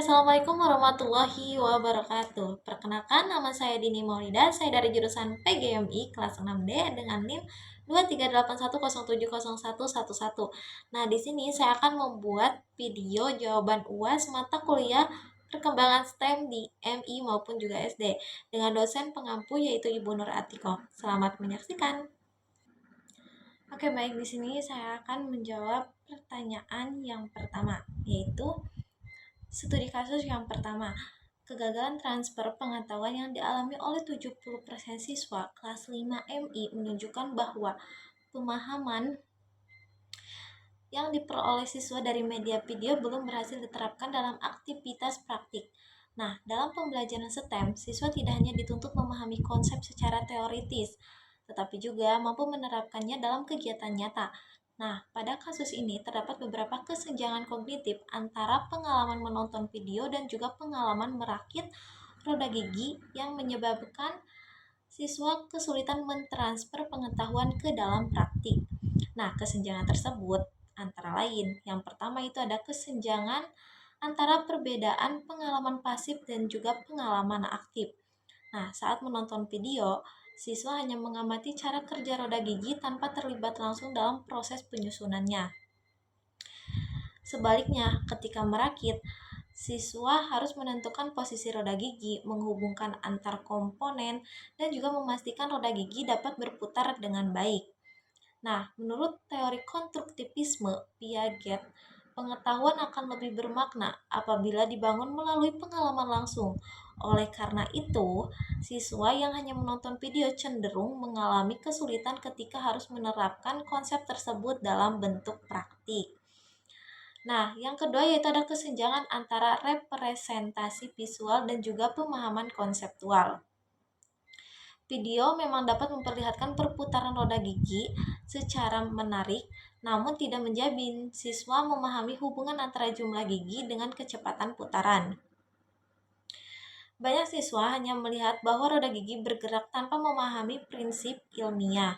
Assalamualaikum warahmatullahi wabarakatuh. Perkenalkan, nama saya Dini Maulida, saya dari jurusan PGMI kelas 6D dengan NIM 23810701111. Nah, di sini saya akan membuat video jawaban UAS mata kuliah perkembangan STEM di MI maupun juga SD dengan dosen pengampu yaitu Ibu Nur Atiko. Selamat menyaksikan. Oke, baik, di sini saya akan menjawab pertanyaan yang pertama, yaitu studi kasus yang pertama, kegagalan transfer pengetahuan yang dialami oleh 70% siswa kelas 5 MI menunjukkan bahwa pemahaman yang diperoleh siswa dari media video belum berhasil diterapkan dalam aktivitas praktik. Nah, dalam pembelajaran STEM, siswa tidak hanya dituntut memahami konsep secara teoritis, tetapi juga mampu menerapkannya dalam kegiatan nyata. Nah, pada kasus ini terdapat beberapa kesenjangan kognitif antara pengalaman menonton video dan juga pengalaman merakit roda gigi yang menyebabkan siswa kesulitan mentransfer pengetahuan ke dalam praktik. Nah, kesenjangan tersebut antara lain, yang pertama itu ada kesenjangan antara perbedaan pengalaman pasif dan juga pengalaman aktif. Nah, saat menonton video, siswa hanya mengamati cara kerja roda gigi tanpa terlibat langsung dalam proses penyusunannya. Sebaliknya, ketika merakit, siswa harus menentukan posisi roda gigi, menghubungkan antar komponen, dan juga memastikan roda gigi dapat berputar dengan baik. Nah, menurut teori konstruktivisme Piaget, pengetahuan akan lebih bermakna apabila dibangun melalui pengalaman langsung. Oleh karena itu, siswa yang hanya menonton video cenderung mengalami kesulitan ketika harus menerapkan konsep tersebut dalam bentuk praktik. Nah, yang kedua yaitu ada kesenjangan antara representasi visual dan juga pemahaman konseptual. Video memang dapat memperlihatkan perputaran roda gigi secara menarik, namun tidak menjamin siswa memahami hubungan antara jumlah gigi dengan kecepatan putaran. Banyak siswa hanya melihat bahwa roda gigi bergerak tanpa memahami prinsip ilmiah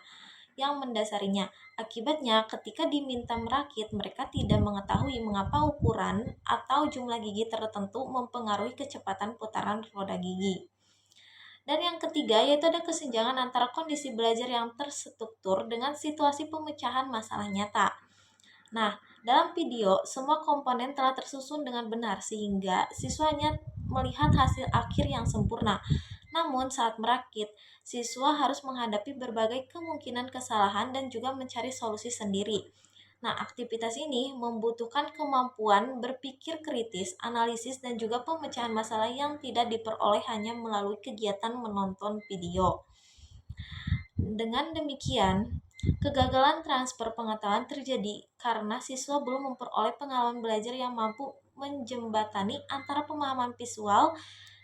yang mendasarinya. Akibatnya, ketika diminta merakit, mereka tidak mengetahui mengapa ukuran atau jumlah gigi tertentu mempengaruhi kecepatan putaran roda gigi. Dan yang ketiga yaitu ada kesenjangan antara kondisi belajar yang terstruktur dengan situasi pemecahan masalah nyata. Nah, dalam video, semua komponen telah tersusun dengan benar sehingga siswanya melihat hasil akhir yang sempurna. Namun, saat merakit, siswa harus menghadapi berbagai kemungkinan kesalahan dan juga mencari solusi sendiri. Nah, aktivitas ini membutuhkan kemampuan berpikir kritis, analisis, dan juga pemecahan masalah yang tidak diperoleh hanya melalui kegiatan menonton video. Dengan demikian, kegagalan transfer pengetahuan terjadi karena siswa belum memperoleh pengalaman belajar yang mampu menjembatani antara pemahaman visual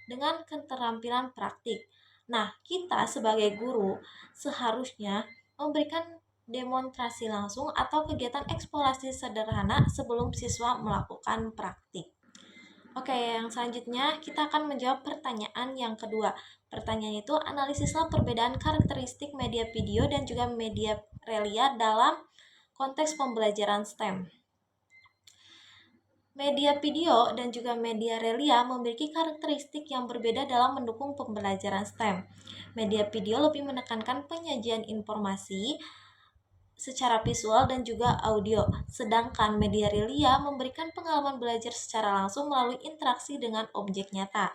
dengan keterampilan praktik. Nah, kita sebagai guru seharusnya memberikan demonstrasi langsung atau kegiatan eksplorasi sederhana sebelum siswa melakukan praktik. Oke, yang selanjutnya kita akan menjawab pertanyaan yang kedua. Pertanyaan itu, analisislah perbedaan karakteristik media video dan juga media realia dalam konteks pembelajaran STEM. Media video dan juga media realia memiliki karakteristik yang berbeda dalam mendukung pembelajaran STEM. Media video lebih menekankan penyajian informasi secara visual dan juga audio, sedangkan media realia memberikan pengalaman belajar secara langsung melalui interaksi dengan objek nyata.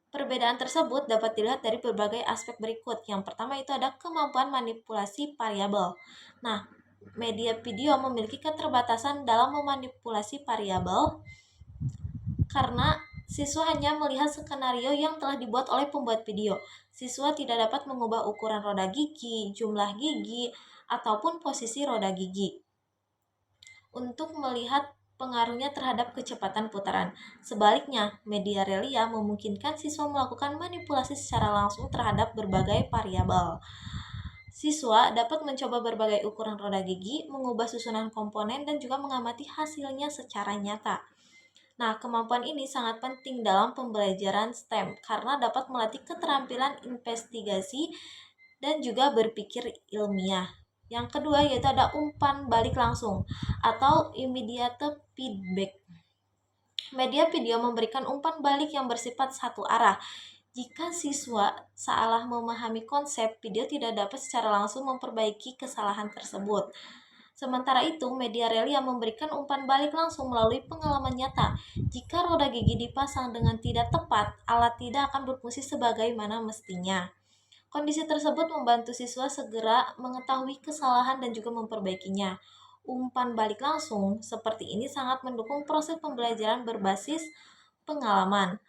Perbedaan tersebut dapat dilihat dari berbagai aspek berikut. Yang pertama itu ada kemampuan manipulasi variabel. Nah, media video memiliki keterbatasan dalam memanipulasi variabel karena siswa hanya melihat skenario yang telah dibuat oleh pembuat video. Siswa tidak dapat mengubah ukuran roda gigi, jumlah gigi, ataupun posisi roda gigi untuk melihat pengaruhnya terhadap kecepatan putaran. Sebaliknya, media realia memungkinkan siswa melakukan manipulasi secara langsung terhadap berbagai variabel. Siswa dapat mencoba berbagai ukuran roda gigi, mengubah susunan komponen, dan juga mengamati hasilnya secara nyata. Nah, kemampuan ini sangat penting dalam pembelajaran STEM karena dapat melatih keterampilan investigasi dan juga berpikir ilmiah. Yang kedua yaitu ada umpan balik langsung atau immediate feedback. Media video memberikan umpan balik yang bersifat satu arah. Jika siswa salah memahami konsep, video tidak dapat secara langsung memperbaiki kesalahan tersebut. Sementara itu, media realia memberikan umpan balik langsung melalui pengalaman nyata. Jika roda gigi dipasang dengan tidak tepat, alat tidak akan berfungsi sebagaimana mestinya. Kondisi tersebut membantu siswa segera mengetahui kesalahan dan juga memperbaikinya. Umpan balik langsung seperti ini sangat mendukung proses pembelajaran berbasis pengalaman.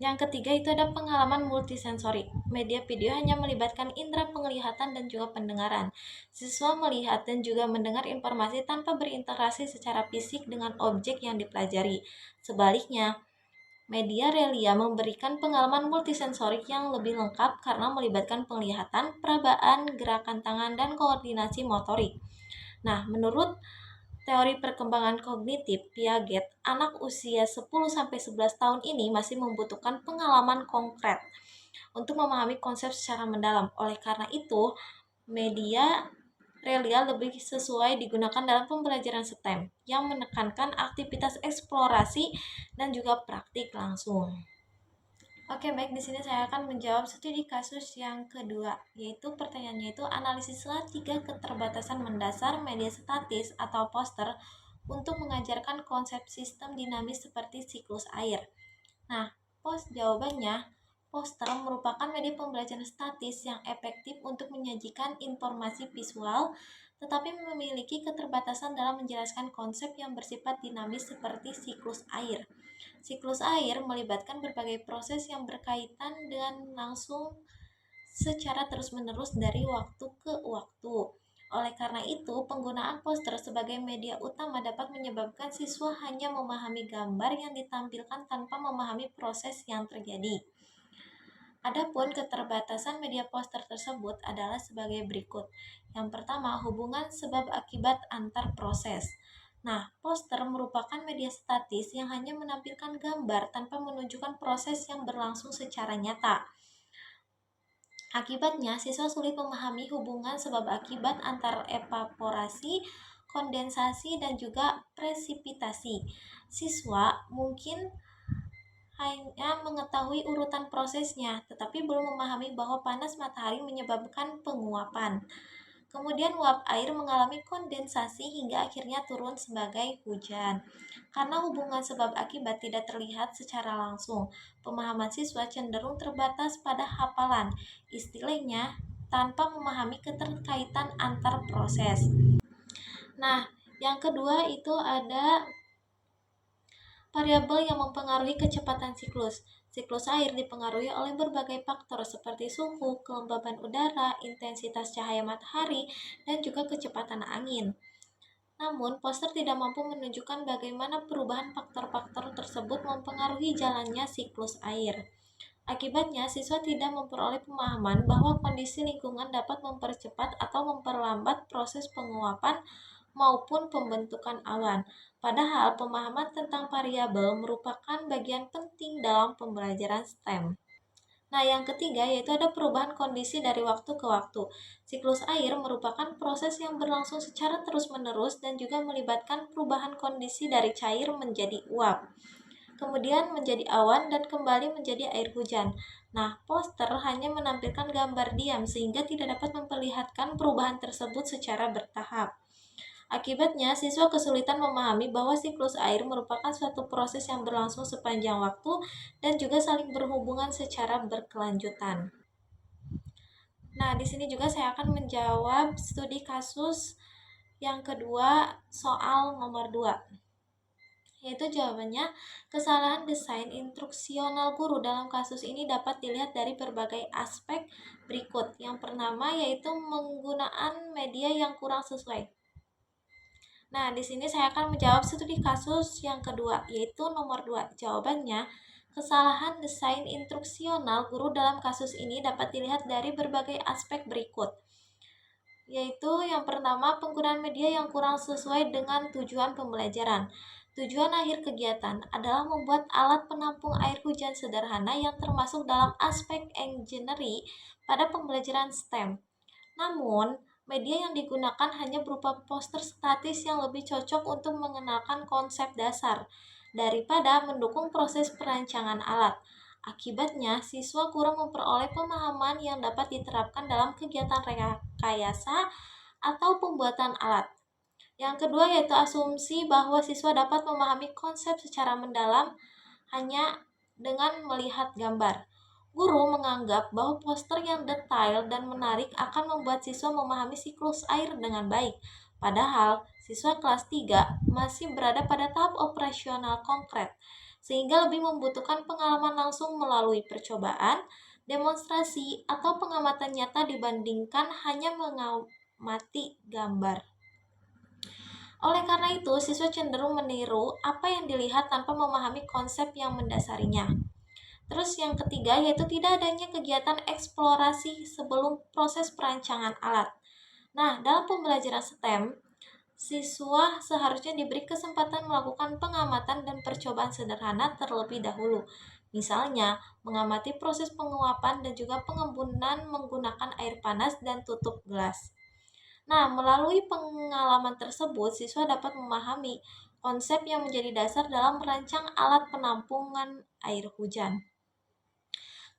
Yang ketiga itu ada pengalaman multisensori. Media video hanya melibatkan indera penglihatan dan juga pendengaran. Siswa melihat dan juga mendengar informasi tanpa berinteraksi secara fisik dengan objek yang dipelajari. Sebaliknya, media realia memberikan pengalaman multisensorik yang lebih lengkap karena melibatkan penglihatan, perabaan, gerakan tangan, dan koordinasi motorik. Nah, menurut teori perkembangan kognitif Piaget, anak usia 10-11 tahun ini masih membutuhkan pengalaman konkret untuk memahami konsep secara mendalam. Oleh karena itu, media realia lebih sesuai digunakan dalam pembelajaran STEM yang menekankan aktivitas eksplorasi dan juga praktik langsung. Oke, baik, di sini saya akan menjawab studi kasus yang kedua, yaitu pertanyaannya itu analisislah 3 keterbatasan mendasar media statis atau poster untuk mengajarkan konsep sistem dinamis seperti siklus air. Nah, jawabannya, poster merupakan media pembelajaran statis yang efektif untuk menyajikan informasi visual, tetapi memiliki keterbatasan dalam menjelaskan konsep yang bersifat dinamis seperti siklus air. Siklus air melibatkan berbagai proses yang berkaitan dengan langsung secara terus-menerus dari waktu ke waktu. Oleh karena itu, penggunaan poster sebagai media utama dapat menyebabkan siswa hanya memahami gambar yang ditampilkan tanpa memahami proses yang terjadi. Adapun keterbatasan media poster tersebut adalah sebagai berikut. Yang pertama, hubungan sebab akibat antar proses. Nah, poster merupakan media statis yang hanya menampilkan gambar tanpa menunjukkan proses yang berlangsung secara nyata. Akibatnya, siswa sulit memahami hubungan sebab akibat antar evaporasi, kondensasi, dan juga presipitasi. Siswa mungkin hanya mengetahui urutan prosesnya, tetapi belum memahami bahwa panas matahari menyebabkan penguapan. Kemudian uap air mengalami kondensasi hingga akhirnya turun sebagai hujan. Karena hubungan sebab akibat tidak terlihat secara langsung, pemahaman siswa cenderung terbatas pada hafalan, istilahnya tanpa memahami keterkaitan antar proses. Nah, yang kedua itu ada variabel yang mempengaruhi kecepatan siklus. Siklus air dipengaruhi oleh berbagai faktor seperti suhu, kelembaban udara, intensitas cahaya matahari, dan juga kecepatan angin. Namun, poster tidak mampu menunjukkan bagaimana perubahan faktor-faktor tersebut mempengaruhi jalannya siklus air. Akibatnya, siswa tidak memperoleh pemahaman bahwa kondisi lingkungan dapat mempercepat atau memperlambat proses penguapan maupun pembentukan awan. Padahal, pemahaman tentang variabel merupakan bagian penting dalam pembelajaran STEM. Nah, yang ketiga yaitu ada perubahan kondisi dari waktu ke waktu. Siklus air merupakan proses yang berlangsung secara terus-menerus dan juga melibatkan perubahan kondisi dari cair menjadi uap, kemudian menjadi awan, dan kembali menjadi air hujan. Nah, poster hanya menampilkan gambar diam sehingga tidak dapat memperlihatkan perubahan tersebut secara bertahap. Akibatnya, siswa kesulitan memahami bahwa siklus air merupakan suatu proses yang berlangsung sepanjang waktu dan juga saling berhubungan secara berkelanjutan. Nah, di sini juga saya akan menjawab studi kasus yang kedua soal nomor 2. Yaitu jawabannya, kesalahan desain instruksional guru dalam kasus ini dapat dilihat dari berbagai aspek berikut. Yang pertama yaitu penggunaan media yang kurang sesuai. Nah, di sini saya akan menjawab studi kasus yang kedua, yaitu nomor 2. Jawabannya, kesalahan desain instruksional guru dalam kasus ini dapat dilihat dari berbagai aspek berikut. Yaitu yang pertama, penggunaan media yang kurang sesuai dengan tujuan pembelajaran. Tujuan akhir kegiatan adalah membuat alat penampung air hujan sederhana yang termasuk dalam aspek engineering pada pembelajaran STEM. Namun, media yang digunakan hanya berupa poster statis yang lebih cocok untuk mengenalkan konsep dasar. daripada mendukung proses perancangan alat. Akibatnya, siswa kurang memperoleh pemahaman yang dapat diterapkan dalam kegiatan rekayasa atau pembuatan alat. Yang kedua yaitu asumsi bahwa siswa dapat memahami konsep secara mendalam hanya dengan melihat gambar. Guru menganggap bahwa poster yang detail dan menarik akan membuat siswa memahami siklus air dengan baik. Padahal, siswa kelas 3 masih berada pada tahap operasional konkret, sehingga lebih membutuhkan pengalaman langsung melalui percobaan, demonstrasi, atau pengamatan nyata dibandingkan hanya mengamati gambar. Oleh karena itu, siswa cenderung meniru apa yang dilihat tanpa memahami konsep yang mendasarinya. Terus yang ketiga yaitu tidak adanya kegiatan eksplorasi sebelum proses perancangan alat. Nah, dalam pembelajaran STEM, siswa seharusnya diberi kesempatan melakukan pengamatan dan percobaan sederhana terlebih dahulu. Misalnya, mengamati proses penguapan dan juga pengembunan menggunakan air panas dan tutup gelas. Nah, melalui pengalaman tersebut, siswa dapat memahami konsep yang menjadi dasar dalam merancang alat penampungan air hujan.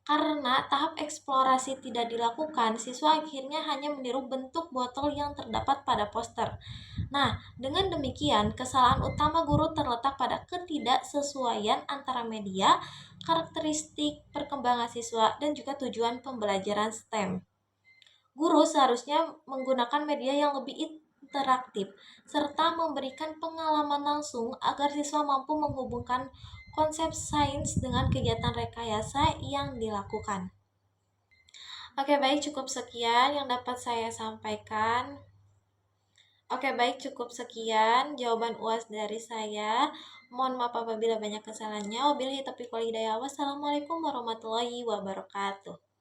Karena tahap eksplorasi tidak dilakukan, siswa akhirnya hanya meniru bentuk botol yang terdapat pada poster. Nah, dengan demikian, kesalahan utama guru terletak pada ketidaksesuaian antara media, karakteristik perkembangan siswa, dan juga tujuan pembelajaran STEM. Guru seharusnya menggunakan media yang lebih interaktif, serta memberikan pengalaman langsung agar siswa mampu menghubungkan konsep sains dengan kegiatan rekayasa yang dilakukan. Oke, baik, cukup sekian yang dapat saya sampaikan. Oke, baik, cukup sekian jawaban UAS dari saya. Mohon maaf apabila banyak kesalahannya. Wabillahi taufiq wal hidayah. Wassalamualaikum warahmatullahi wabarakatuh.